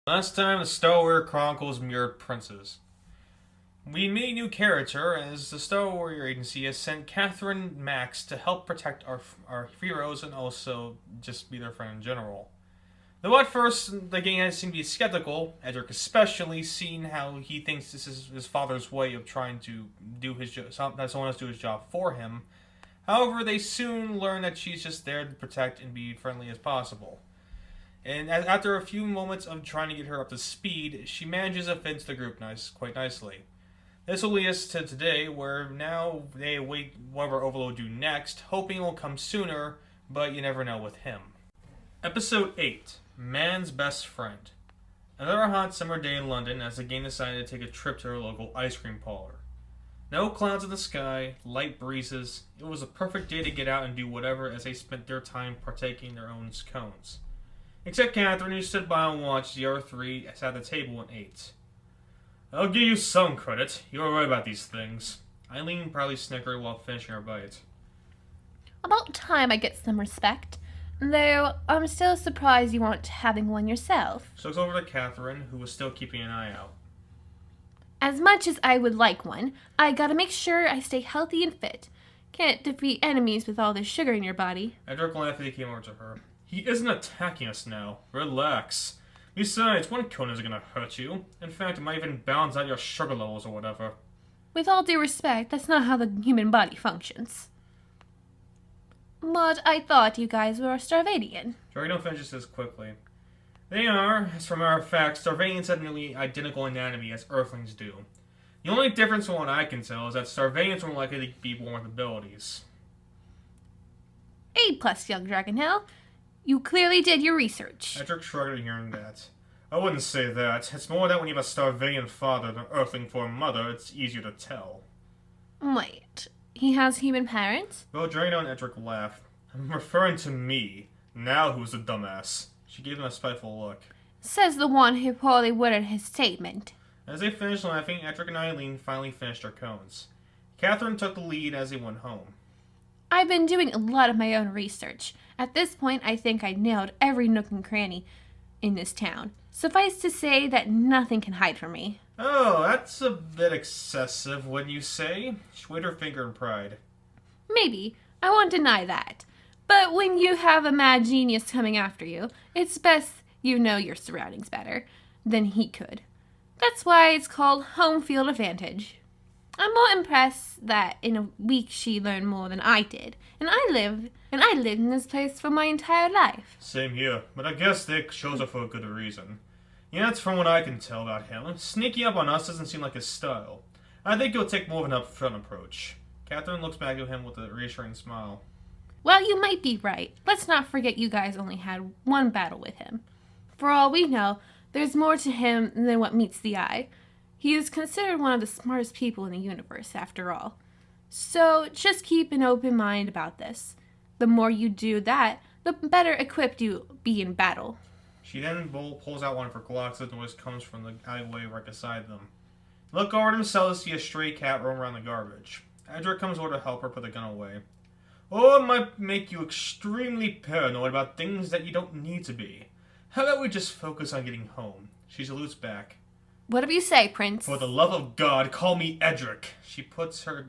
Last time, the Star Warrior Chronicles mirrored princes. We meet a new character as the Star Warrior Agency has sent Catherine Max to help protect our heroes and also just be their friend in general. Though at first the gang has seemed to be skeptical, Edric especially, seeing how he thinks this is his father's way of trying to do his job, that someone else do his job for him. However, they soon learn that she's just there to protect and be friendly as possible. And after a few moments of trying to get her up to speed, she manages to fit into the group quite nicely. This will lead us to today, where now they await whatever Overload do next, hoping it will come sooner, but you never know with him. Episode 8, Man's Best Friend. Another hot summer day in London as the gang decided to take a trip to their local ice cream parlor. No clouds in the sky, light breezes. It was a perfect day to get out and do whatever as they spent their time partaking in their own scones. Except Catherine, who stood by and watched the other three sat at the table and ate. I'll give you some credit. You were right about these things. Eileen proudly snickered while finishing her bite. About time I get some respect. Though, I'm still surprised you aren't having one yourself. She looks over to Catherine, who was still keeping an eye out. As much as I would like one, I gotta make sure I stay healthy and fit. Can't defeat enemies with all this sugar in your body. Edric laughed as he came over to her. He isn't attacking us now. Relax. Besides, one cone isn't gonna hurt you. In fact, it might even balance out your sugar levels or whatever. With all due respect, that's not how the human body functions. But I thought you guys were Starvadian. Dragno finishes this quickly. They are, as for matter of fact, Starvadians have nearly identical anatomy as Earthlings do. The only difference from what I can tell is that Starvadians are more likely to be born with abilities. A plus, young Dragonhill. You clearly did your research. Edric shrugged at hearing that. I wouldn't say that. It's more that when you have a Starvadian father and an Earthling for a mother, it's easier to tell. Wait, he has human parents? Both Dragno and Edric laughed. I'm referring to me. Now who's the dumbass? She gave him a spiteful look. Says the one who poorly worded his statement. As they finished laughing, Edric and Eileen finally finished their cones. Catherine took the lead as they went home. I've been doing a lot of my own research. At this point, I think I nailed every nook and cranny in this town. Suffice to say that nothing can hide from me. Oh, that's a bit excessive, wouldn't you say? She waved her finger in pride. Maybe. I won't deny that. But when you have a mad genius coming after you, it's best you know your surroundings better than he could. That's why it's called home field advantage. I'm more impressed that in a week she learned more than I did, and I lived in this place for my entire life. Same here, but I guess they chose her for a good reason. Yeah, that's from what I can tell about him. Sneaking up on us doesn't seem like his style. I think he'll take more of an upfront approach. Catherine looks back at him with a reassuring smile. Well, you might be right. Let's not forget you guys only had one battle with him. For all we know, there's more to him than what meets the eye. He is considered one of the smartest people in the universe, after all. So just keep an open mind about this. The more you do that, the better equipped you'll be in battle. She then pulls out one of her Glocks as the noise comes from the alleyway right beside them. Look over themselves to see a stray cat roam around the garbage. Edric comes over to help her put the gun away. Or it might make you extremely paranoid about things that you don't need to be. How about we just focus on getting home? She salutes back. Whatever you say, Prince. For the love of God, call me Edric. She puts her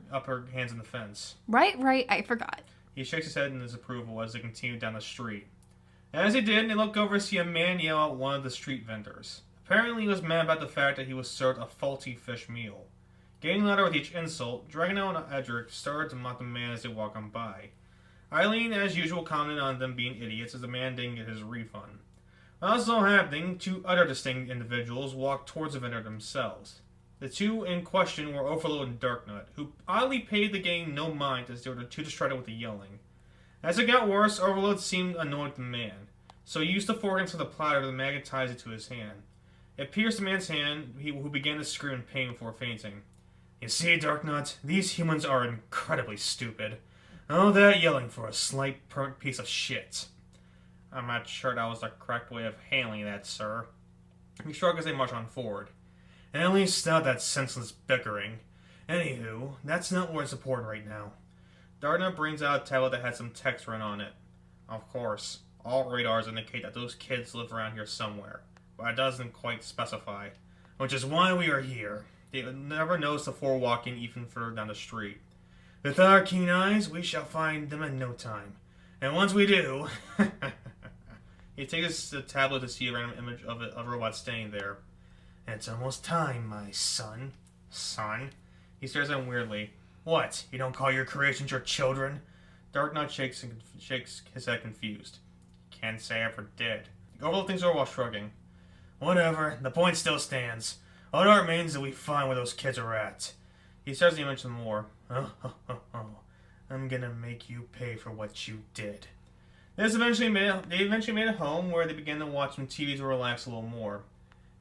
hands in the fence. Right, I forgot. He shakes his head in disapproval as they continue down the street. As he did, they look over to see a man yell at one of the street vendors. Apparently he was mad about the fact that he was served a faulty fish meal. Getting louder with each insult, Dragno and Edric started to mock the man as they walked on by. Eileen, as usual, commented on them being idiots as the man didn't get his refund. While this was all happening, two other distinct individuals walked towards the vendor themselves. The two in question were Overload and Darknut, who oddly paid the gang no mind as they were too distracted with the yelling. As it got worse, Overload seemed annoyed with the man, so he used the fork into the platter to magnetize it to his hand. It pierced the man's hand, who began to scream in pain before fainting. You see, Darknut, these humans are incredibly stupid. All that yelling for a slight burnt piece of shit. I'm not sure that was the correct way of handling that, sir. He shrugged as they marched on forward. At least stop that senseless bickering. Anywho, that's not what's important right now. Darknut brings out a tablet that had some text written on it. Of course, all radars indicate that those kids live around here somewhere. but it doesn't quite specify. Which is why we are here. They never noticed the four walking even further down the street. With our keen eyes, we shall find them in no time. And once we do... He takes the tablet to see a random image of a robot standing there. It's almost time, my son. Son? He stares at him weirdly. What? You don't call your creations your children? Darknot shakes his head confused. Can't say I ever did. The Overlord thinks over while shrugging. Whatever, the point still stands. All that remains that we find where those kids are at. He stares at the image some more. I'm gonna make you pay for what you did. They eventually made it home where they began to watch some TV to relax a little more.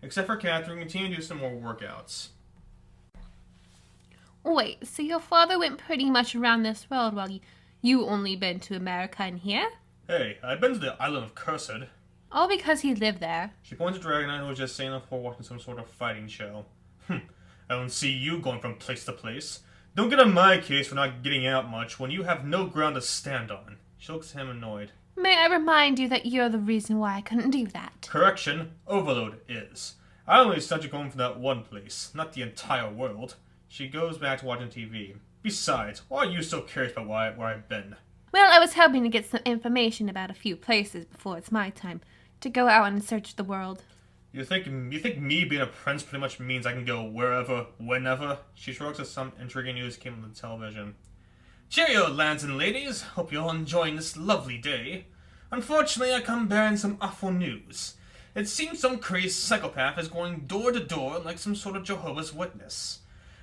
Except for Catherine, continued to do some more workouts. Wait, so your father went pretty much around this world while you only been to America and here? Hey, I've been to the island of Cursed. All because he lived there. She points to Dragonite, who was just sitting on the floor watching some sort of fighting show. I don't see you going from place to place. Don't get on my case for not getting out much when you have no ground to stand on. She looks at him annoyed. May I remind you that you're the reason why I couldn't do that? Correction, Overload is. I only sent you going from that one place, not the entire world. She goes back to watching TV. Besides, why are you so curious about where I've been? Well, I was hoping to get some information about a few places before it's my time to go out and search the world. You think me being a prince pretty much means I can go wherever, whenever? She shrugs as some intriguing news came on the television. Cheerio, lads and ladies. Hope you're all enjoying this lovely day. Unfortunately, I come bearing some awful news. It seems some crazed psychopath is going door to door like some sort of Jehovah's Witness.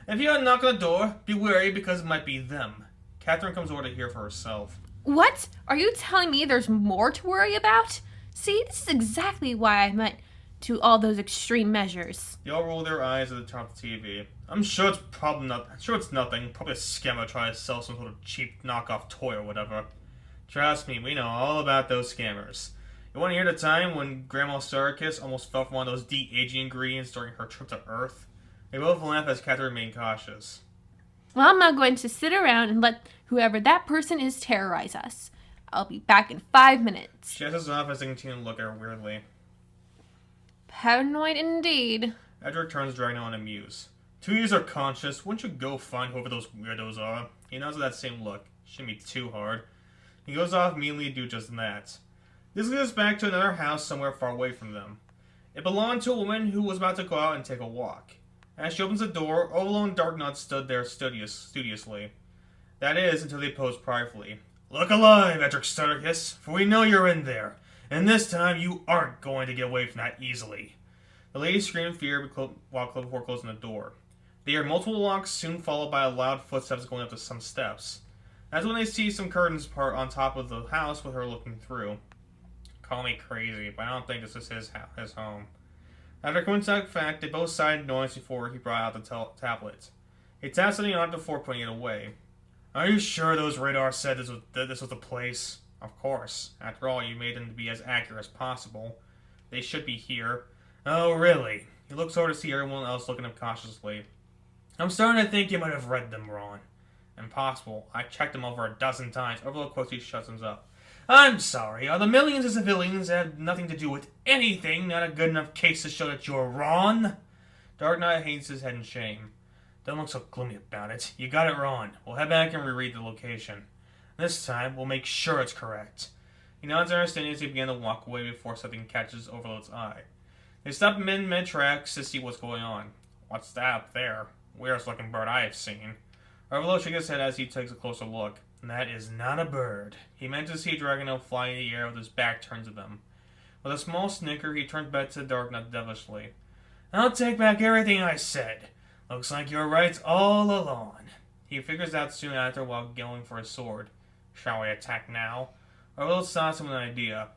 If you knock on the door, be wary because it might be them. Catherine comes over to hear for herself. What? Are you telling me there's more to worry about? See, this is exactly why I went to all those extreme measures. They all roll their eyes at the top of the TV. I'm sure it's nothing. Probably a scammer trying to sell some sort of cheap knockoff toy or whatever. Trust me, we know all about those scammers. You want to hear the time when Grandma Starkiss almost fell for one of those de-aging ingredients during her trip to Earth? They both laugh as Catherine remained cautious. Well, I'm not going to sit around and let whoever that person is terrorize us. I'll be back in 5 minutes. She has off as they continue to look at her weirdly. Paranoid indeed. Edric turns Dragonite on amused. 2 years are conscious. Wouldn't you go find whoever those weirdos are? He nods with that same look. Shouldn't be too hard. He goes off immediately to do just that. This leads us back to another house somewhere far away from them. It belonged to a woman who was about to go out and take a walk. As she opens the door, Overlord and Darknut stood there studiously. That is, until they posed pridefully. Look alive, Edric Starkiss, for we know you're in there, and this time you aren't going to get away from that easily. The lady screamed in fear before closing the door. They hear multiple locks, soon followed by loud footsteps going up to some steps. That's when they see some curtains part on top of the house with her looking through. Call me crazy, but I don't think this is his home. After coinciding fact, they both sighed noise before he brought out the tablet. He tapped something on it before putting it away. Are you sure those radars said this was the place? Of course. After all, you made them to be as accurate as possible. They should be here. Oh, really? He looks over to see everyone else looking at him cautiously. I'm starting to think you might have read them wrong. Impossible. I checked them over 12 times. Overload quickly shuts him up. I'm sorry. Are the millions of civilians that have nothing to do with anything not a good enough case to show that you're wrong? Dark Knight hangs his head in shame. Don't look so gloomy about it. You got it wrong. We'll head back and reread the location. This time, we'll make sure it's correct. He nods understanding as he begin to walk away before something catches Overload's eye. They stop mid-tracks to see what's going on. What's that up there? Weirdest looking bird I have seen. Overload shook his head as he takes a closer look. That is not a bird. He meant to see Dragonite fly in the air with his back turned to them. With a small snicker, he turned back to Darknut devilishly. I'll take back everything I said. Looks like you were right all along. He figures out soon after while going for his sword. Shall we attack now? Overload stops him with an idea.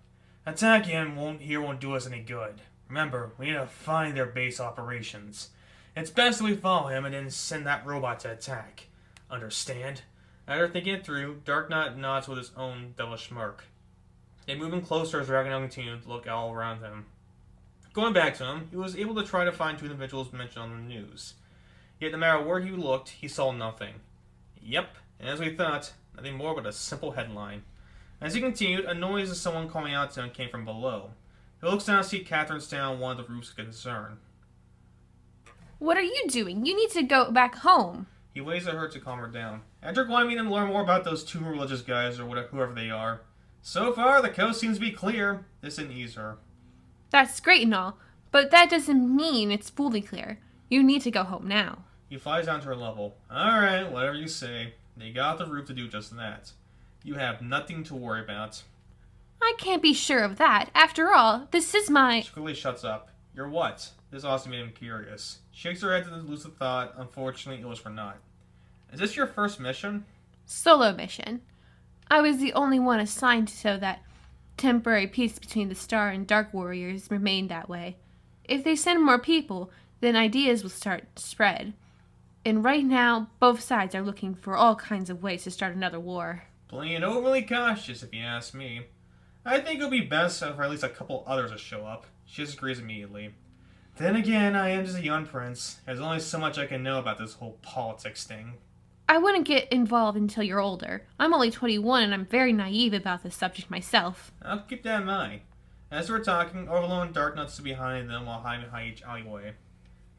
Attacking won't do us any good. Remember, we need to find their base operations. It's best that we follow him and then send that robot to attack. Understand? After thinking it through, Darknut nods with his own devilish smirk. They move in closer as Dragonite continued to look all around him. Going back to him, he was able to try to find 2 individuals mentioned on the news. Yet no matter where he looked, he saw nothing. Yep, and as we thought, nothing more but a simple headline. As he continued, a noise of someone calling out to him came from below. He looks down to see Catherine stand on one of the roofs of concern. What are you doing? You need to go back home. He waves at her to calm her down. Edric wanted me to learn more about those two religious guys, or whoever they are. So far, the coast seems to be clear. This didn't ease her. That's great and all, but that doesn't mean it's fully clear. You need to go home now. He flies down to her level. Alright, whatever you say. They got the roof to do just that. You have nothing to worry about. I can't be sure of that. After all, this is my... She quickly shuts up. You're what? This also made him curious. She shakes her head to lose the thought. Unfortunately, it was for naught. Is this your first mission? Solo mission. I was the only one assigned so that temporary peace between the Star and Dark Warriors remained that way. If they send more people, then ideas will start to spread. And right now, both sides are looking for all kinds of ways to start another war. Playing overly cautious, if you ask me. I think it would be best for at least a couple others to show up. She disagrees immediately. Then again, I am just a young prince. There's only so much I can know about this whole politics thing. I wouldn't get involved until you're older. I'm only 21 and I'm very naive about this subject myself. I'll keep that in mind. As we're talking, Overload and Darknuts are behind them while hiding behind each alleyway.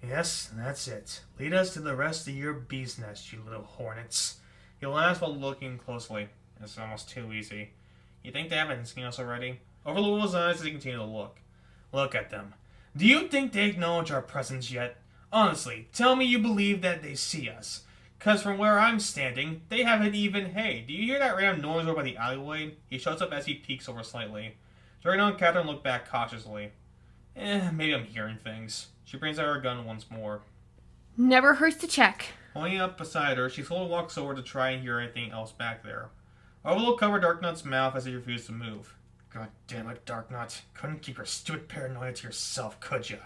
Yes, that's it. Lead us to the rest of your bee's nest, you little hornets. He laughs while looking closely. It's almost too easy. You think they haven't seen us already? Overload rolls his eyes as he continues to look. Look at them. Do you think they acknowledge our presence yet? Honestly, tell me you believe that they see us. 'Cause from where I'm standing, they haven't even... Hey, do you hear that random noise over by the alleyway? He shuts up as he peeks over slightly. Dragon and Catherine look back cautiously. Maybe I'm hearing things. She brings out her gun once more. Never hurts to check. Pointing up beside her, she slowly walks over to try and hear anything else back there. Overload covered Darknut's mouth as he refused to move. God damn it, Darknut. Couldn't keep your stupid paranoia to yourself, could ya?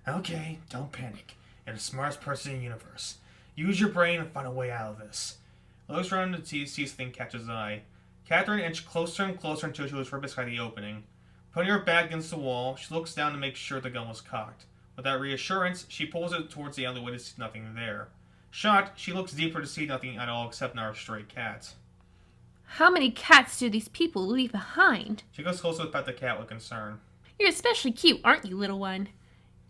Okay, don't panic. You're the smartest person in the universe. Use your brain and find a way out of this. Looks around to see something catch his eye. Catherine inched closer and closer until she was right beside the opening. Putting her back against the wall, she looks down to make sure the gun was cocked. With that reassurance, she pulls it towards the alleyway to see nothing there. Shocked, she looks deeper to see nothing at all except our stray cat. How many cats do these people leave behind? She goes closer to pet the cat with concern. You're especially cute, aren't you, little one?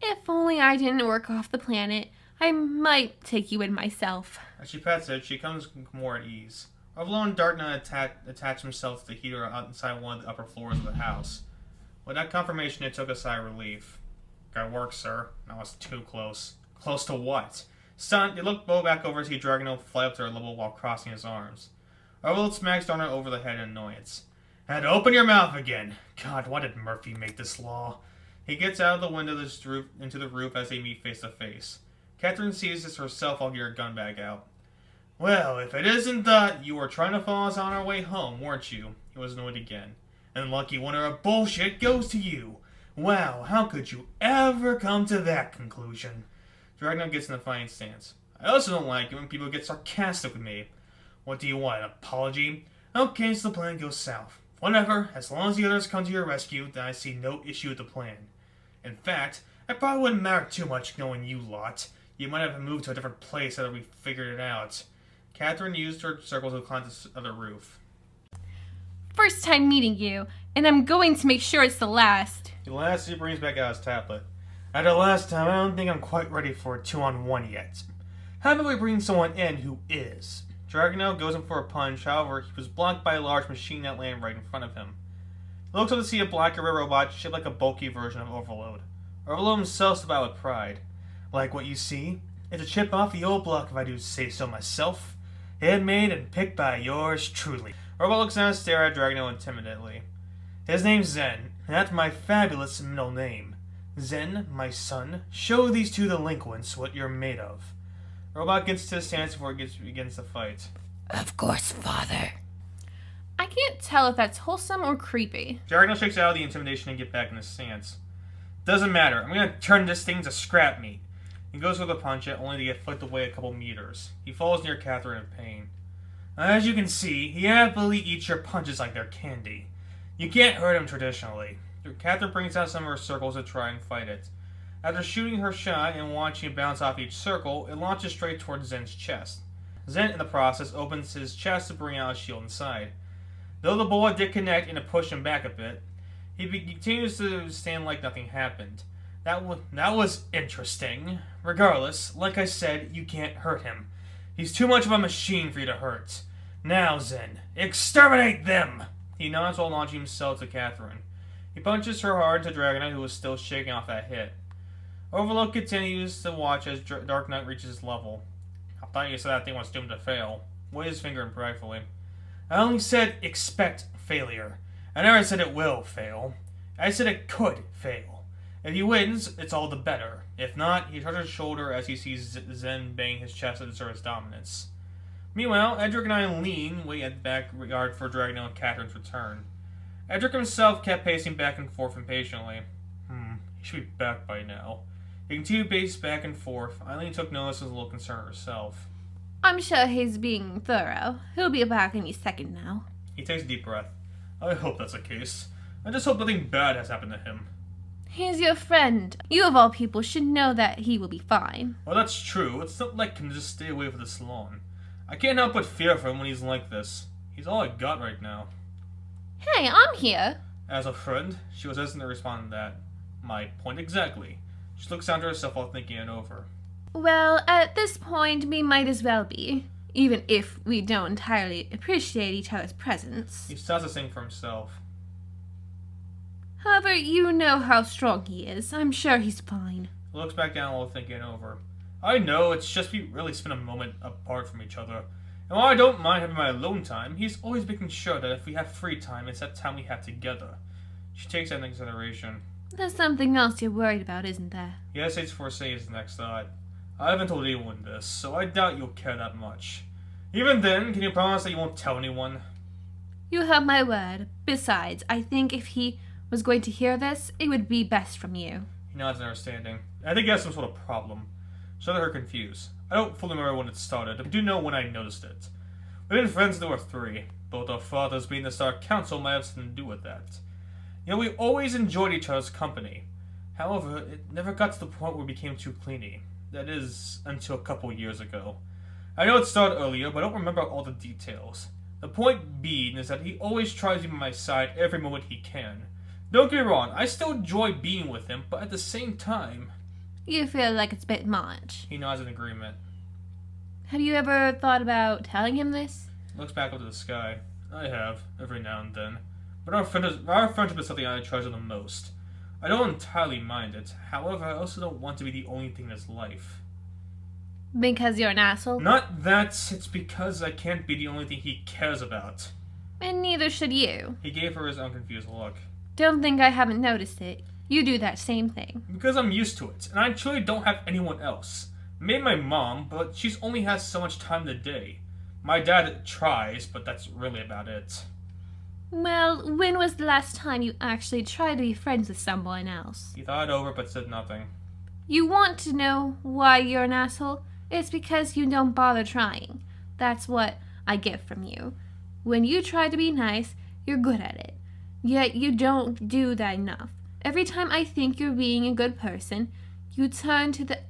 If only I didn't work off the planet, I might take you in myself. As she pets it, she comes more at ease. Overload and Darknut attach themselves to the heater outside one of the upper floors of the house. With that confirmation, it took a sigh of relief. Good work, sir. That was too close. Close to what? Stunned, he looked Bo back over to see Dragano fly up to her level while crossing his arms. Overload smacks Darknut over the head in annoyance. And open your mouth again! God, why did Murphy make this law? He gets out of the window into the roof as they meet face to face. Catherine sees this herself while getting her gun bag out. Well, if it isn't that you were trying to follow us on our way home, weren't you? He was annoyed again. And lucky winner of bullshit goes to you. Wow, how could you ever come to that conclusion? Dragno gets in a fine stance. I also don't like it when people get sarcastic with me. What do you want, an apology? Okay, so the plan goes south. Whatever, as long as the others come to your rescue, then I see no issue with the plan. In fact, it probably wouldn't matter too much knowing you lot. You might have moved to a different place after we figured it out. Catherine used her circle to climb the other roof. First time meeting you, and I'm going to make sure it's the last. The last he brings back out his tablet. After last time, I don't think I'm quite ready for a 2-on-1 yet. How about we bring someone in who is? Dragano goes in for a punch, however, he was blocked by a large machine that landed right in front of him. He looks up to see a black array robot shaped like a bulky version of Overload. Overload himself stood by with pride. Like what you see? It's a chip off the old block if I do say so myself. Handmade and picked by yours truly. Robot looks down and stares at Dragano intimidately. His name's Zen, and that's my fabulous middle name. Zen, my son, show these two delinquents what you're made of. Robot gets to his stance before he begins the fight. Of course, father. I can't tell if that's wholesome or creepy. Dragano shakes out of the intimidation and gets back in his stance. Doesn't matter, I'm gonna turn this thing to scrap meat. He goes for the punch, yet only to get flicked away a couple meters. He falls near Catherine in pain. As you can see, he happily eats your punches like they're candy. You can't hurt him traditionally. Catherine brings out some of her circles to try and fight it. After shooting her shot and watching it bounce off each circle, it launches straight towards Zen's chest. Zen, in the process, opens his chest to bring out a shield inside. Though the bullet did connect and it pushed him back a bit, He continues to stand like nothing happened. That was interesting. Regardless, like I said, you can't hurt him. He's too much of a machine for you to hurt. Now, Zen, exterminate them! He nods while launching himself to Catherine. He punches her hard to Dragonite, who is still shaking off that hit. Overlook continues to watch as Dark Knight reaches his level. I thought you said that thing was doomed to fail. Waved his finger pridefully. I only said expect failure. I never said it will fail. I said it could fail. If he wins, it's all the better. If not, he touches his shoulder as he sees Zen bang his chest to assert his dominance. Meanwhile, Edric and I lean, wait at the backyard for Dragonelle and Catherine's return. Edric himself kept pacing back and forth impatiently. He should be back by now. He continued to pace back and forth. Eileen took notice and was a little concerned herself. I'm sure he's being thorough. He'll be back any second now. He takes a deep breath. I hope that's the case. I just hope nothing bad has happened to him. He's your friend. You of all people should know that he will be fine. Well, that's true. It's not like I can just stay away for this long. I can't help but fear for him when he's like this. He's all I got right now. Hey, I'm here. As a friend, she was hesitant to respond to that. My point exactly. She looks down to herself while thinking it over. Well, at this point, we might as well be. Even if we don't entirely appreciate each other's presence. He starts to sing for himself. However, you know how strong he is. I'm sure he's fine. He looks back down while thinking it over. I know, it's just we really spend a moment apart from each other. And while I don't mind having my alone time, he's always making sure that if we have free time, it's that time we have together. She takes that into consideration. There's something else you're worried about, isn't there? He hesitates before saying his next thought. I haven't told anyone this, so I doubt you'll care that much. Even then, can you promise that you won't tell anyone? You have my word. Besides, I think if he was going to hear this, it would be best from you. He nods in understanding. I think he has some sort of problem. So that her confused. I don't fully remember when it started, but I do know when I noticed it. We've been friends since we were 3. Both our fathers being the Star Council might have something to do with that. You know, we always enjoyed each other's company. However, it never got to the point where we became too clingy. That is, until a couple years ago. I know it started earlier, but I don't remember all the details. The point being is that he always tries to be by my side every moment he can. Don't get me wrong, I still enjoy being with him, but at the same time... You feel like it's a bit much. He nods in agreement. Have you ever thought about telling him this? Looks back up to the sky. I have, every now and then. But our friendship is something I treasure the most. I don't entirely mind it. However, I also don't want to be the only thing in his life. Because you're an asshole? Not that, it's because I can't be the only thing he cares about. And neither should you. He gave her his unconfused look. Don't think I haven't noticed it. You do that same thing. Because I'm used to it, and I truly don't have anyone else. Maybe my mom, but she's only has so much time in the day. My dad tries, but that's really about it. Well, when was the last time you actually tried to be friends with someone else? He thought it over, but said nothing. You want to know why you're an asshole? It's because you don't bother trying. That's what I get from you. When you try to be nice, you're good at it. Yet you don't do that enough. Every time I think you're being a good person, you turn to the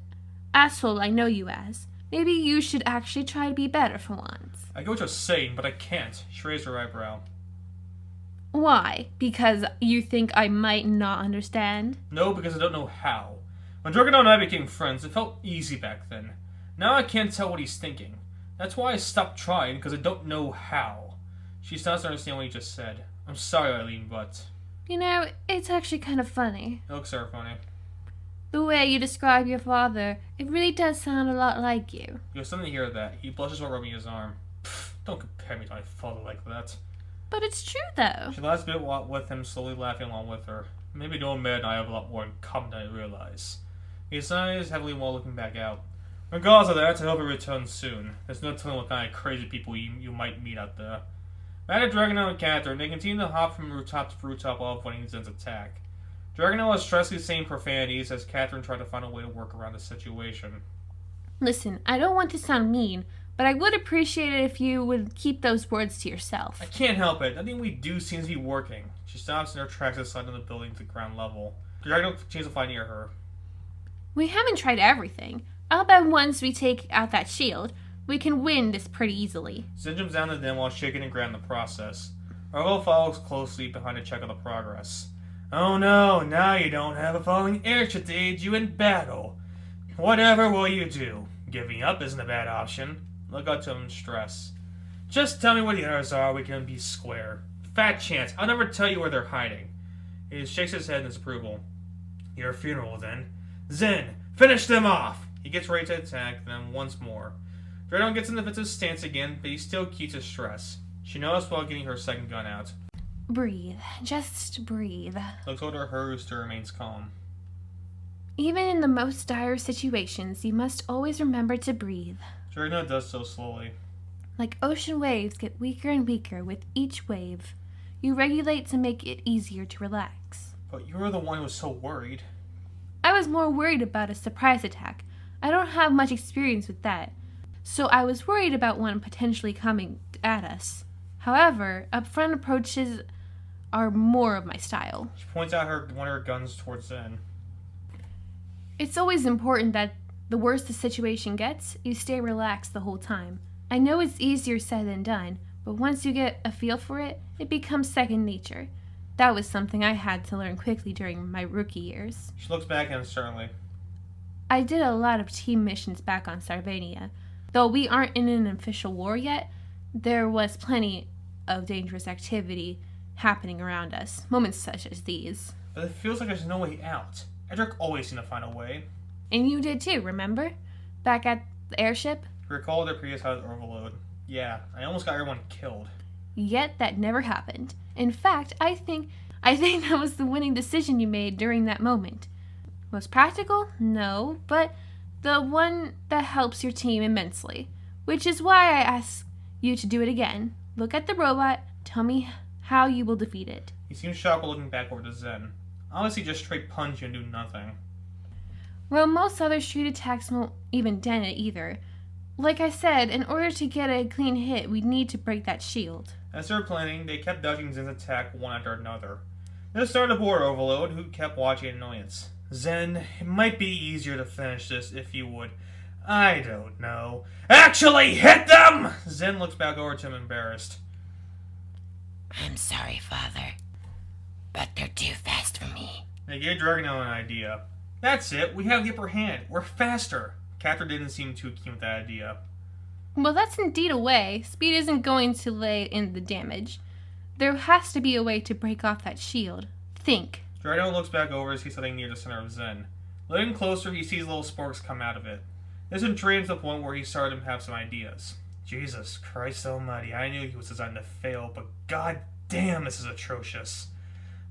asshole I know you as. Maybe you should actually try to be better for once. I get what you're saying, but I can't. She raised her eyebrow. Why? Because you think I might not understand? No, because I don't know how. When Dragonelle and I became friends, it felt easy back then. Now I can't tell what he's thinking. That's why I stopped trying, because I don't know how. She starts to understand what he just said. I'm sorry, Eileen, but... You know, it's actually kind of funny. It looks so funny. The way you describe your father, it really does sound a lot like you. You have something to hear that. He blushes while rubbing his arm. Pfft, don't compare me to my father like that. But it's true, though. She laughs a bit with him, slowly laughing along with her. Maybe the old man and I have a lot more in common than I realize. He sighs heavily while looking back out. Regardless of that, I hope he returns soon. There's no telling what kind of crazy people you might meet out there. Back at Dragonelle and Catherine, they continue to hop from rooftop to rooftop while avoiding Zen's attack. Dragonelle is stressfully saying profanities as Catherine tried to find a way to work around the situation. Listen, I don't want to sound mean, but I would appreciate it if you would keep those words to yourself. I can't help it. Nothing we do seems to be working. She stops in her tracks at the side of the building to the ground level. Dragonelle continues to fly near her. We haven't tried everything. I'll bet once we take out that shield, we can win this pretty easily. Zen jumps down to them while shaking and ground in the process. Arlo follows closely behind to check on the progress. Oh no, now you don't have a falling airship to aid you in battle. Whatever will you do? Giving up isn't a bad option. Look up to him in stress. Just tell me where the others are, we can be square. Fat chance, I'll never tell you where they're hiding. He shakes his head in disapproval. Your funeral, then. Zen, finish them off! He gets ready to attack them once more. Draydon gets in the defensive stance again, but he still keeps his stress. She noticed while getting her second gun out. Breathe. Just breathe. Looks over at her who still remains calm. Even in the most dire situations, you must always remember to breathe. Draydon does so slowly. Like ocean waves get weaker and weaker with each wave. You regulate to make it easier to relax. But you were the one who was so worried. I was more worried about a surprise attack. I don't have much experience with that. So I was worried about one potentially coming at us. However, upfront approaches are more of my style. She points out one of her guns towards Zen. It's always important that the worse the situation gets, you stay relaxed the whole time. I know it's easier said than done, but once you get a feel for it, it becomes second nature. That was something I had to learn quickly during my rookie years. She looks back at him sternly. I did a lot of team missions back on Sarvania. Though we aren't in an official war yet, there was plenty of dangerous activity happening around us, moments such as these. But it feels like there's no way out. Edric always seemed to find a way. And you did too, remember? Back at the airship? He recalled their previous house overload. Yeah, I almost got everyone killed. Yet that never happened. In fact, I think that was the winning decision you made during that moment. Was practical? No, but the one that helps your team immensely. Which is why I ask you to do it again. Look at the robot, tell me how you will defeat it. He seems shocked while looking back over to Zen. Honestly, just straight punch you and do nothing. Well, most other street attacks won't even dent it either. Like I said, in order to get a clean hit, we'd need to break that shield. As they were planning, they kept dodging Zen's attack one after another. This started a board overload, who kept watching in annoyance. Zen, it might be easier to finish this if you would. I don't know. Actually hit them! Zen looks back over to him embarrassed. I'm sorry, Father, but they're too fast for me. They gave Dragonel an idea. That's it, we have the upper hand. We're faster. Catherine didn't seem too keen with that idea. Well, that's indeed a way. Speed isn't going to lay in the damage. There has to be a way to break off that shield. Think. Dragonel looks back over as he's sitting near the center of Zen. Looking closer, he sees little sparks come out of it. This intrigued to the point where he started to have some ideas. Jesus Christ almighty, I knew he was designed to fail, but god damn, this is atrocious.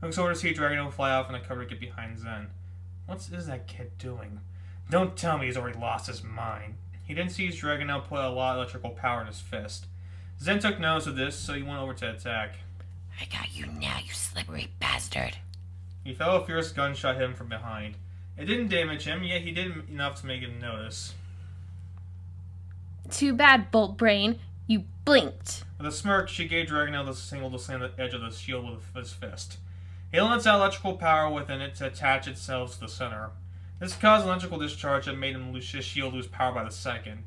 Looks over to see Dragonel fly off in the cover to get behind Zen. What is that kid doing? Don't tell me he's already lost his mind. He didn't see his Dragonel put a lot of electrical power in his fist. Zen took notice of this, so he went over to attack. I got you now, you slippery bastard. He felt a fierce gunshot hit him from behind. It didn't damage him, yet he did enough to make him notice. Too bad, Bolt Brain. You blinked. With a smirk, she gave Dragonel the signal to slam the edge of the shield with his fist. He lets out electrical power within it to attach itself to the center. This caused an electrical discharge that made his shield lose power by the second.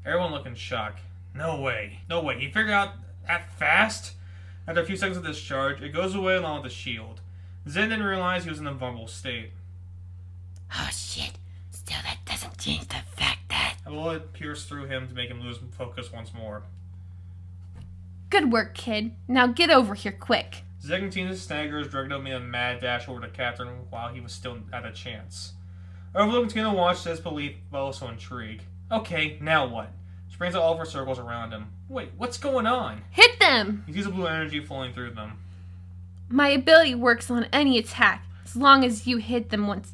Everyone looked in shock. No way. No way. He figured out that fast? After a few seconds of discharge, it goes away along with the shield. Zen didn't realize he was in a vulnerable state. Oh shit. Still, that doesn't change the fact that... A bullet pierced through him to make him lose focus once more. Good work, kid. Now get over here quick. Zen continued to stagger as Dragonel made a mad dash over to Catherine while he was still at a chance. Overlook continued to watch to disbelief, but also intrigue. Okay, now what? She brings out all of her circles around him. Wait, what's going on? Hit them! He sees a blue energy flowing through them. My ability works on any attack, as long as you hit them once,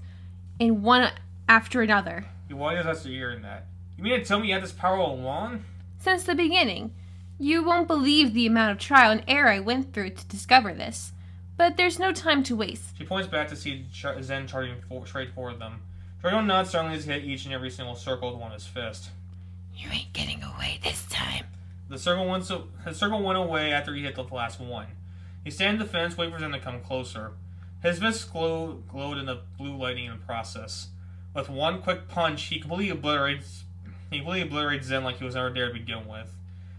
in one after another. He widens us to hearing that. You mean to tell me you had this power all along? Since the beginning. You won't believe the amount of trial and error I went through to discover this. But there's no time to waste. She points back to see Zen charging straight toward them. Dragonel nods sternly as he hit each and every single circle with one of his fist. You ain't getting away this time. The circle went away after he hit the last one. He stayed in defense, waiting for Zen to come closer. His fists glowed in the blue lightning in the process. With one quick punch, he completely obliterates Zen like he was never there to begin with.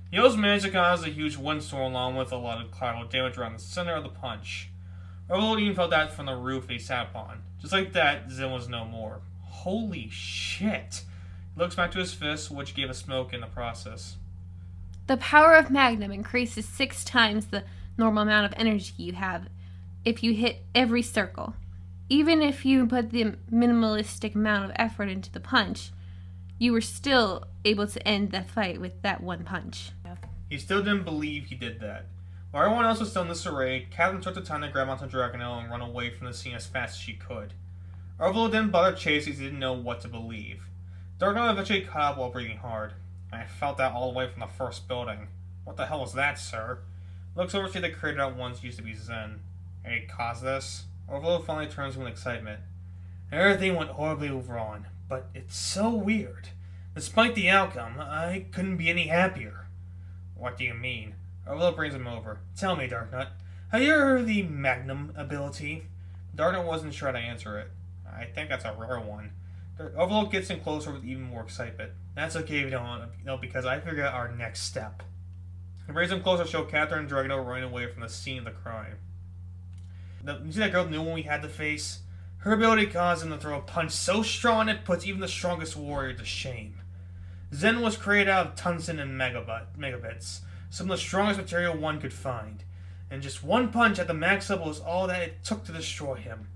He also managed to cause a huge windstorm along with a lot of collateral damage around the center of the punch. Overlord even felt that from the roof he sat upon. Just like that, Zen was no more. Holy shit! He looks back to his fist, which gave a smoke in the process. The power of Magnum increases 6 times the normal amount of energy you have if you hit every circle. Even if you put the minimalistic amount of effort into the punch, you were still able to end the fight with that one punch. He still didn't believe he did that. While everyone else was still in disarray, Catherine took the time to grab onto Dragonel and run away from the scene as fast as she could. Overlord didn't bother chasing as he didn't know what to believe. Dragonel eventually caught up while breathing hard. I felt that all the way from the first building. What the hell was that, sir? Looks over to the crater that once used to be Zen. Hey, caused this? Overlord finally turns with excitement. Everything went horribly wrong, but it's so weird. Despite the outcome, I couldn't be any happier. What do you mean? Overlord brings him over. Tell me, Darknut, have you heard of the Magnum ability? Darknut wasn't sure how to answer it. I think that's a rare one. Overlord gets him closer with even more excitement. That's okay if you don't know, because I figured out our next step. He brings him closer to show Catherine and Dragonel running away from the scene of the crime. You see that girl knew when we had to face? Her ability caused him to throw a punch so strong it puts even the strongest warrior to shame. Zen was created out of tungsten and megabits, some of the strongest material one could find. And just one punch at the max level is all that it took to destroy him.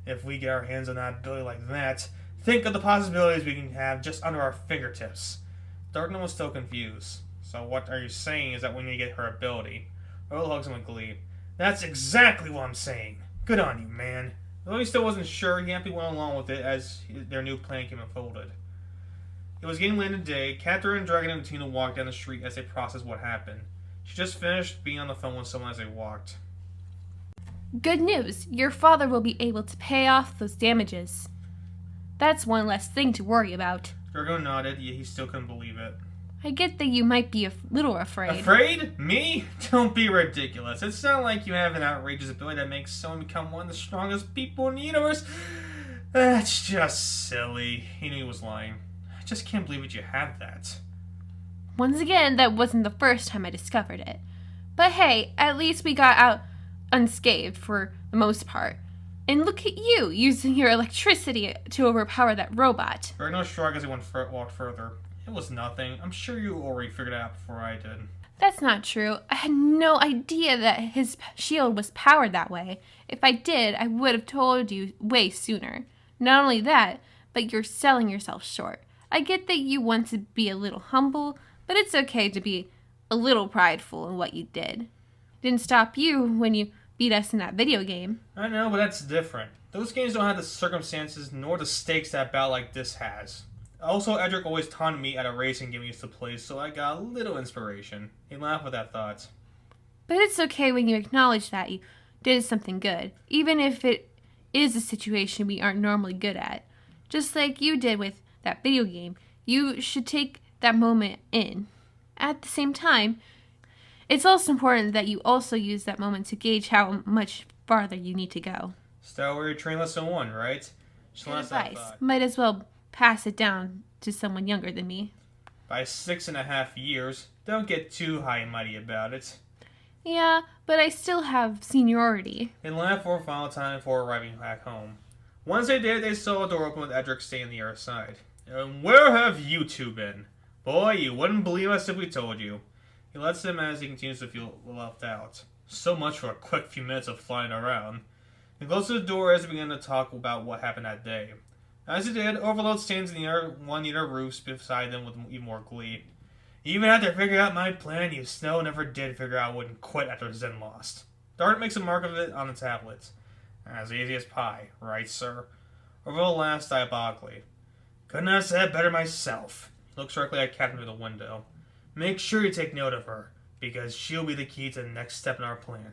If we get our hands on that ability like that, think of the possibilities we can have just under our fingertips. Darkness was still confused. So what are you saying is that we need to get her ability? Earl hugs him with glee. That's exactly what I'm saying. Good on you, man. Though he still wasn't sure, he happily went along with it as their new plan came unfolded. It was getting late in the day. Catherine and Dragon and Tina walked down the street as they processed what happened. She just finished being on the phone with someone as they walked. Good news! Your father will be able to pay off those damages. That's one less thing to worry about. Drago nodded, yet he still couldn't believe it. I get that you might be a little afraid. Afraid? Me? Don't be ridiculous. It's not like you have an outrageous ability that makes someone become one of the strongest people in the universe. That's just silly. He knew he was lying. I just can't believe that you have that. Once again, that wasn't the first time I discovered it. But hey, at least we got out unscathed for the most part. And look at you, using your electricity to overpower that robot. Drago shrugged as he walked further. It was nothing. I'm sure you already figured it out before I did. That's not true. I had no idea that his shield was powered that way. If I did, I would have told you way sooner. Not only that, but you're selling yourself short. I get that you want to be a little humble, but it's okay to be a little prideful in what you did. Didn't stop you when you beat us in that video game. I know, but that's different. Those games don't have the circumstances nor the stakes that a battle like this has. Also, Edric always taunted me at a racing game we used to play, so I got a little inspiration. He laughed with that thought. But it's okay when you acknowledge that you did something good, even if it is a situation we aren't normally good at. Just like you did with that video game, you should take that moment in. At the same time, it's also important that you also use that moment to gauge how much farther you need to go. Star Warrior Train Lesson 1, right? Good advice. Might as well pass it down to someone younger than me. By 6.5 years, don't get too high and mighty about it. Yeah, but I still have seniority. They laughed for a final time before arriving back home. Once they did, they saw a door open with Edric staying on the other side. And where have you two been? Boy, you wouldn't believe us if we told you. He lets them as he continues to feel left out. So much for a quick few minutes of flying around. He closes the door as they begin to talk about what happened that day. As he did, Overload stands in the one of the roofs beside them with even more glee. Even after figuring out my plan, you Snow never did figure out I wouldn't quit after Zen lost. Dart makes a mark of it on the tablet. As easy as pie, right, sir? Overload laughs diabolically. Couldn't have said better myself. Looks directly at Captain through the window. Make sure you take note of her, because she'll be the key to the next step in our plan.